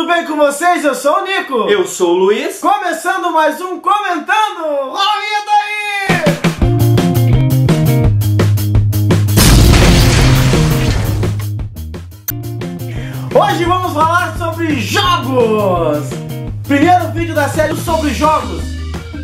tudo bem com vocês? Eu sou o Nico. Eu sou o Luiz. Começando mais um Comentando. Rola a vinheta aí! Hoje vamos falar sobre jogos. Primeiro vídeo da série sobre jogos.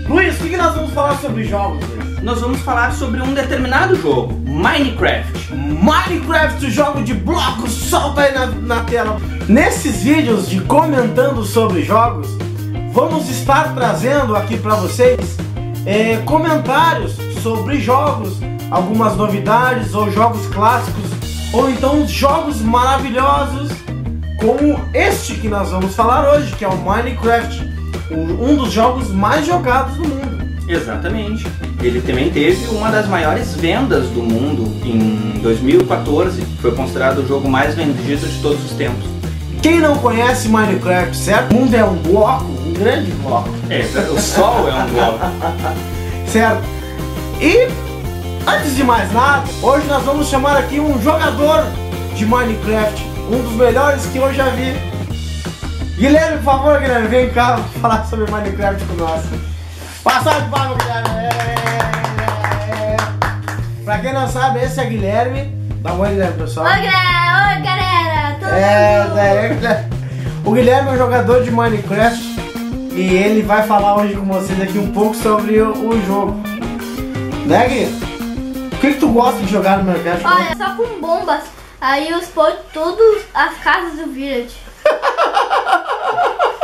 Luiz, o que nós vamos falar sobre jogos, Luiz? Nós vamos falar sobre um determinado jogo, Minecraft. Minecraft, o jogo de blocos, solta aí na tela. Nesses vídeos de comentando sobre jogos, vamos estar trazendo aqui para vocês comentários sobre jogos, algumas novidades ou jogos clássicos, ou então jogos maravilhosos, como este que nós vamos falar hoje, que é o Minecraft, um dos jogos mais jogados do mundo. Exatamente. Ele também teve uma das maiores vendas do mundo em 2014. Foi considerado o jogo mais vendido de todos os tempos. Quem não conhece Minecraft, certo? O mundo é um bloco, um grande bloco. O sol é um bloco. Certo? E, antes de mais nada, hoje nós vamos chamar aqui um jogador de Minecraft, um dos melhores que eu já vi. Guilherme, por favor, Guilherme, vem cá falar sobre Minecraft com nós. Passar de palma, Guilherme! Pra quem não sabe, esse é Guilherme. Dá um oi, Guilherme, pessoal. Oi, galera! O Guilherme é um jogador de Minecraft e ele vai falar hoje com vocês aqui um pouco sobre o jogo. Né, Gui? O que tu gosta de jogar no Minecraft? Olha, só com bombas. Aí os põe todas as casas do village.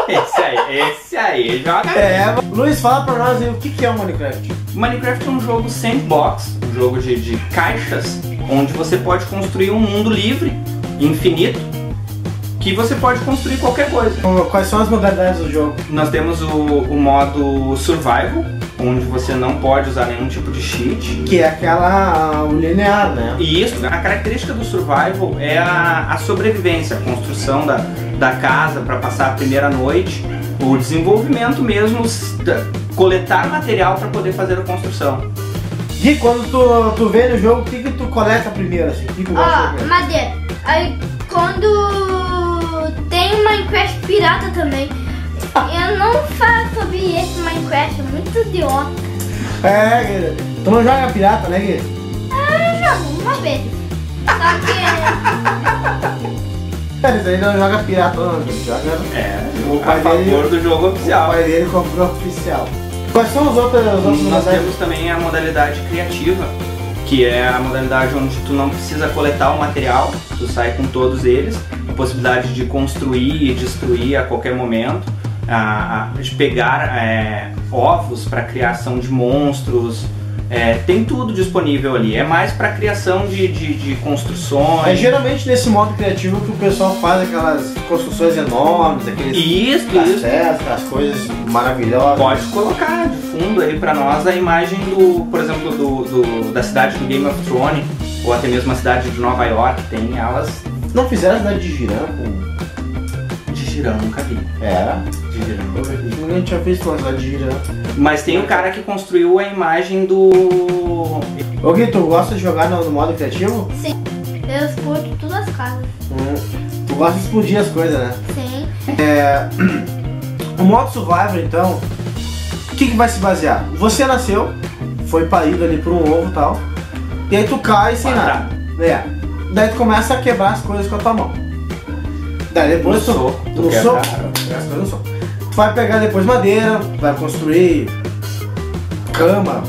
Esse aí joga. Luiz, fala pra nós aí o que é o Minecraft. Minecraft é um jogo sandbox, um jogo de caixas, onde você pode construir um mundo livre, infinito, que você pode construir qualquer coisa. Quais são as modalidades do jogo? Nós temos o modo survival, onde você não pode usar nenhum tipo de cheat. Que é aquela linear, né? E isso, a característica do survival é a sobrevivência, a construção da casa para passar a primeira noite, o desenvolvimento mesmo, coletar material para poder fazer a construção. E quando tu vê no jogo, o que tu coleta primeiro, assim? O que tu gosta de ver? Madeira. Aí quando tem Minecraft pirata também. Eu não falo sobre esse Minecraft, é muito idiota. Guilherme. Tu não joga pirata, né, Gui? Eu jogo uma vez. Só que... Ele não joga pirata, não. Ele joga a favor do jogo oficial. O pai dele comprou oficial. Quais são os outros Nós temos também a modalidade criativa, que é a modalidade onde tu não precisa coletar o material, tu sai com todos eles, a possibilidade de construir e destruir a qualquer momento, de pegar ovos para criação de monstros, tem tudo disponível ali, é mais para criação de construções. É geralmente nesse modo criativo que o pessoal faz aquelas construções enormes, aqueles castelos, aquelas coisas maravilhosas. Pode colocar de fundo aí para nós a imagem por exemplo, da cidade do Game of Thrones, ou até mesmo a cidade de Nova York, tem elas. Não fizeram a cidade de Girã De Girã, nunca vi. De Girã. Ninguém tinha visto uma cidade de Girã. Mas tem o cara que construiu a imagem do... Ô Gui, tu gosta de jogar no modo criativo? Sim, eu explodo todas as casas. Tu gosta de explodir as coisas, né? Sim. O modo survival, então, o que vai se basear? Você nasceu, foi parido ali por um ovo e tal, e aí tu cai sem nada. Daí tu começa a quebrar as coisas com a tua mão. Daí depois tu vai pegar depois madeira, vai construir cama,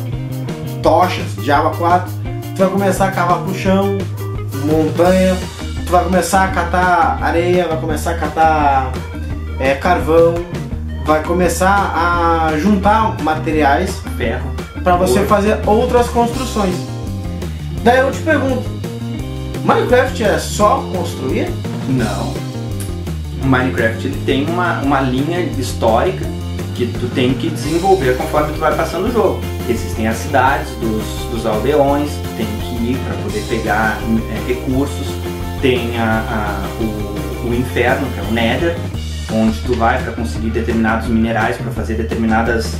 tochas, Java 4, tu vai começar a cavar pro chão, montanha, tu vai começar a catar areia, vai começar a catar carvão, vai começar a juntar materiais, ferro, para você fazer outras construções. Daí eu te pergunto, Minecraft é só construir? Não. O Minecraft ele tem uma linha histórica que tu tem que desenvolver conforme tu vai passando o jogo. Existem as cidades dos aldeões, tu tem que ir para poder pegar recursos. Tem o inferno, que é o Nether, onde tu vai para conseguir determinados minerais, para fazer determinadas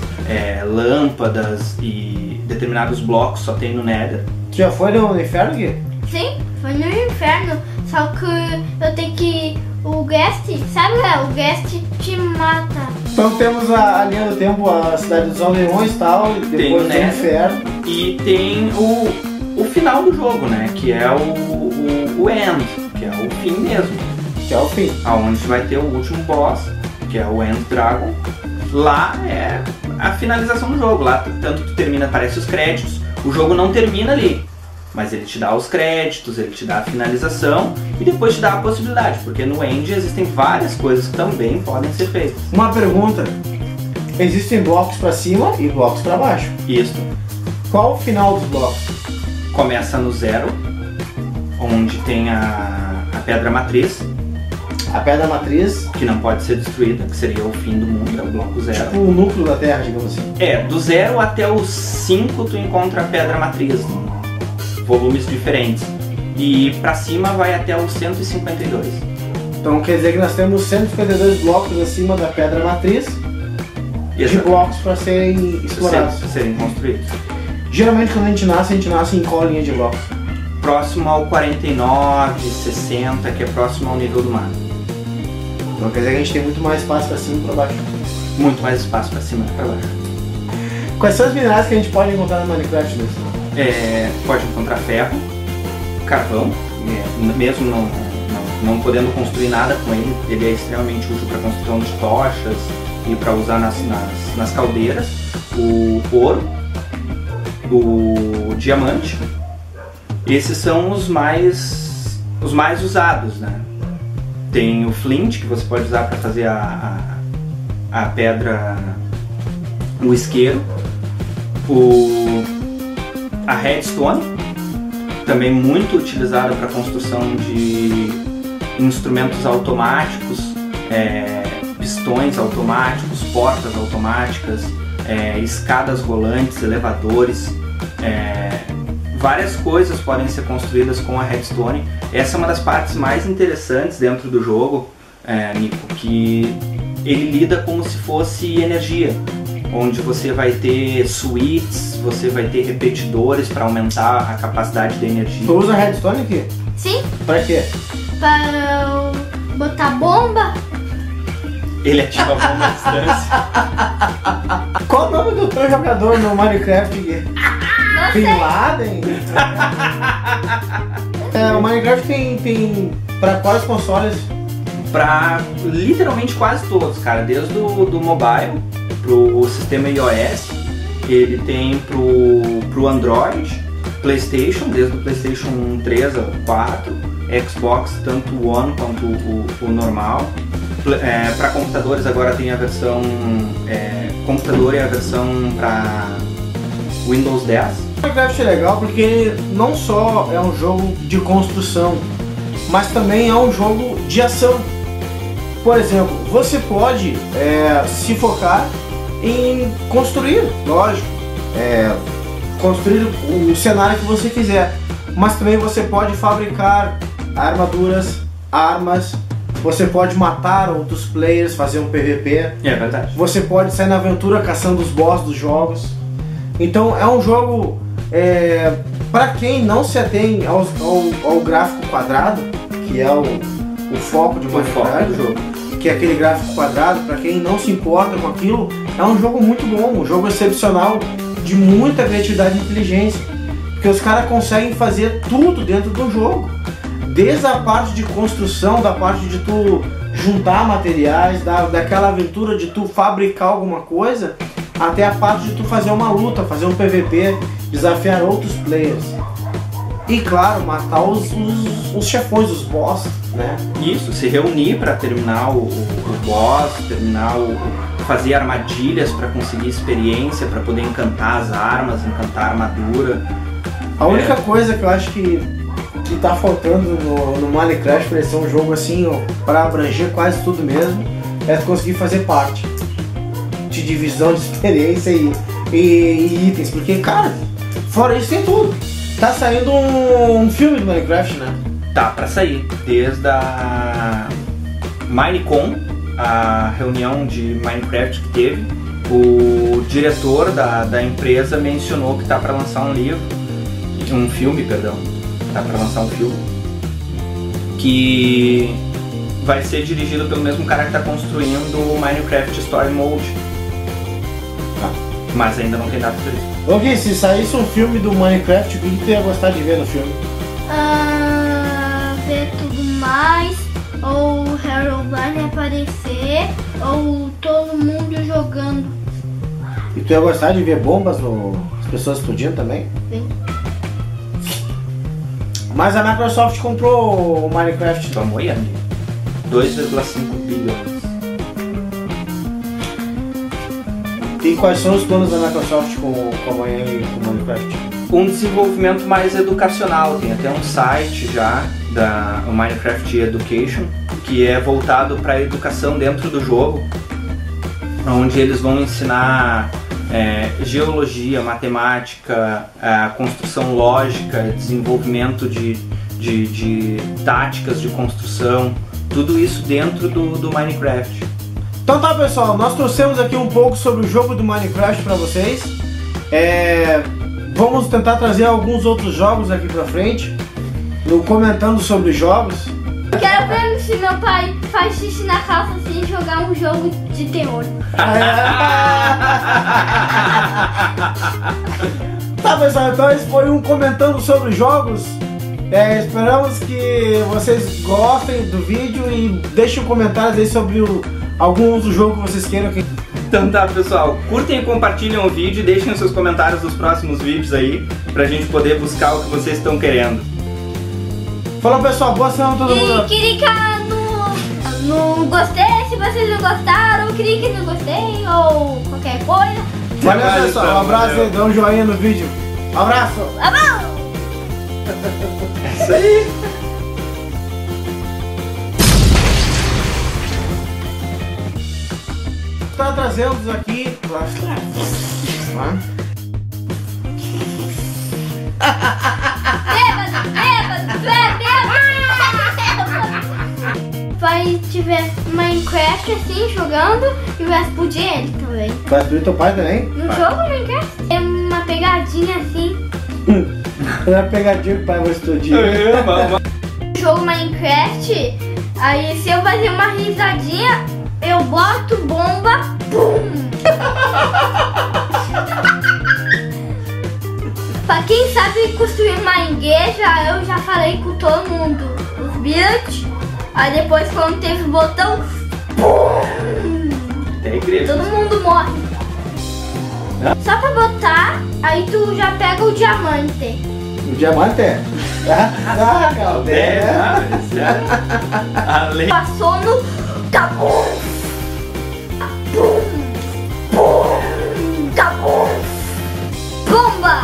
lâmpadas e determinados blocos só tem no Nether. Tu já foi no inferno, Gui? Sim, foi no inferno. Só que eu tenho que o Guest, sabe, o Guest te mata. Então temos a linha do tempo, a cidade dos aldeões e tal, e depois tem o inferno. E tem o final do jogo, né? Que é o End, que é o fim mesmo. Que é o fim. Onde vai ter o último boss, que é o End Dragon. Lá é a finalização do jogo. Lá tanto que termina, aparece os créditos. O jogo não termina ali, mas ele te dá os créditos, ele te dá a finalização e depois te dá a possibilidade, porque no End existem várias coisas que também podem ser feitas. Uma pergunta: existem blocos para cima e blocos para baixo. Isso. Qual o final dos blocos? Começa no 0, onde tem a pedra matriz. A pedra matriz, que não pode ser destruída, que seria o fim do mundo, é o bloco 0. Tipo o núcleo da Terra, digamos assim. Do 0 até o 5 tu encontra a pedra matriz, volumes diferentes. E pra cima vai até o 152. Então quer dizer que nós temos 152 blocos acima da pedra matriz. De blocos para serem explorados. Serem construídos. Geralmente quando a gente nasce em qual linha de blocos? Próximo ao 49, 60, que é próximo ao nível do mar. Então quer dizer que a gente tem muito mais espaço para cima e para baixo. Muito mais espaço para cima e para baixo. Quais são os minerais que a gente pode encontrar no Minecraft? Pode encontrar ferro, carvão, mesmo não podendo construir nada com ele, ele é extremamente útil para construção de tochas e para usar nas caldeiras. O ouro, o diamante, esses são os mais usados, né? Tem o flint, que você pode usar para fazer a pedra, o isqueiro, a redstone, também muito utilizada para construção de instrumentos automáticos, pistões automáticos, portas automáticas, escadas rolantes, elevadores, várias coisas podem ser construídas com a redstone. Essa é uma das partes mais interessantes dentro do jogo, Nico, que ele lida como se fosse energia, onde você vai ter switches, você vai ter repetidores para aumentar a capacidade da energia. Tu usa redstone aqui? Sim. Para quê? Para botar bomba. Ele ativa a bomba à distância. Qual o nome do teu jogador no Minecraft? Bin Laden? O Minecraft tem para quais consoles? Para literalmente quase todos, cara. Desde do mobile pro sistema iOS, ele tem pro Android, PlayStation, desde o PlayStation 3 a 4, Xbox, tanto o One quanto o normal. Para computadores agora tem a versão computador e a versão para Windows 10. O Minecraft é legal porque ele não só é um jogo de construção, mas também é um jogo de ação. Por exemplo, você pode se focar em construir, lógico, construir o cenário que você quiser, mas também você pode fabricar armaduras, armas, você pode matar outros players, fazer um PVP. É verdade. Você pode sair na aventura caçando os boss dos jogos. Então é um jogo para quem não se atém ao gráfico quadrado, que é o foco de Minecraft do jogo, que é aquele gráfico quadrado, para quem não se importa com aquilo, é um jogo muito bom, um jogo excepcional, de muita criatividade e inteligência, porque os caras conseguem fazer tudo dentro do jogo, desde a parte de construção, da parte de tu juntar materiais, daquela aventura de tu fabricar alguma coisa, até a parte de tu fazer uma luta, fazer um PVP, desafiar outros players. E claro, matar os chefões, os boss, né? Isso, se reunir para terminar o boss, fazer armadilhas para conseguir experiência, para poder encantar as armas, encantar a armadura. A única coisa que eu acho que tá faltando no Minecraft para ser um jogo assim, para abranger quase tudo mesmo, é tu conseguir fazer parte de divisão de experiência e itens, porque cara, fora isso tem tudo. Tá saindo um filme do Minecraft, né? Tá pra sair, desde a Minecon, a reunião de Minecraft que teve, o diretor da empresa mencionou que tá pra lançar um filme, tá pra lançar um filme, que vai ser dirigido pelo mesmo cara que está construindo o Minecraft Story Mode. Tá. Mas ainda não tem data para isso. Ô Gui, se saísse um filme do Minecraft, o que tu ia gostar de ver no filme? Ver tudo mais, ou o Herobrine aparecer, ou todo mundo jogando. E tu ia gostar de ver bombas ou as pessoas explodindo também? Sim. Mas a Microsoft comprou o Minecraft. Vamos aí, 2,5 bilhões. E quais são os planos da Microsoft com amanhã e com o Minecraft? Um desenvolvimento mais educacional, tem até um site já da Minecraft Education que é voltado para a educação dentro do jogo, onde eles vão ensinar geologia, matemática, construção lógica, desenvolvimento de táticas de construção, tudo isso dentro do Minecraft. Então tá, pessoal, nós trouxemos aqui um pouco sobre o jogo do Minecraft para vocês. Vamos tentar trazer alguns outros jogos aqui pra frente, comentando sobre jogos. Eu quero ver se meu pai faz xixi na calça assim e jogar um jogo de terror. Tá, pessoal, então esse foi um comentando sobre jogos. Esperamos que vocês gostem do vídeo e deixem comentários aí sobre algum outro jogo que vocês queiram que... Então tá, pessoal, curtem e compartilhem o vídeo e deixem os seus comentários nos próximos vídeos aí, pra gente poder buscar o que vocês estão querendo. Falou, pessoal, boa semana a todo mundo. E clica no gostei se vocês não gostaram, clique no gostei ou qualquer coisa. Valeu, pessoal, um abraço aí, dá um joinha no vídeo. Abraço! Abraço! É isso aí! Tá trazendo aqui Vai tiver Minecraft assim jogando e vai explodir ele também. vai explodir teu pai também? No jogo Minecraft é uma pegadinha assim. É a pegadinha que o pai vai explodir. No jogo Minecraft, aí se eu fazer uma risadinha, eu boto bomba, pum! Pra quem sabe construir uma igreja, eu já falei com todo mundo. Os builds, aí depois quando teve o botão, pum! Tem igreja. Todo mundo morre. Só pra botar, aí tu já pega o diamante. O diamante é? Caldeira. Além. Passou no... Tá bom. Tá bom. Bomba!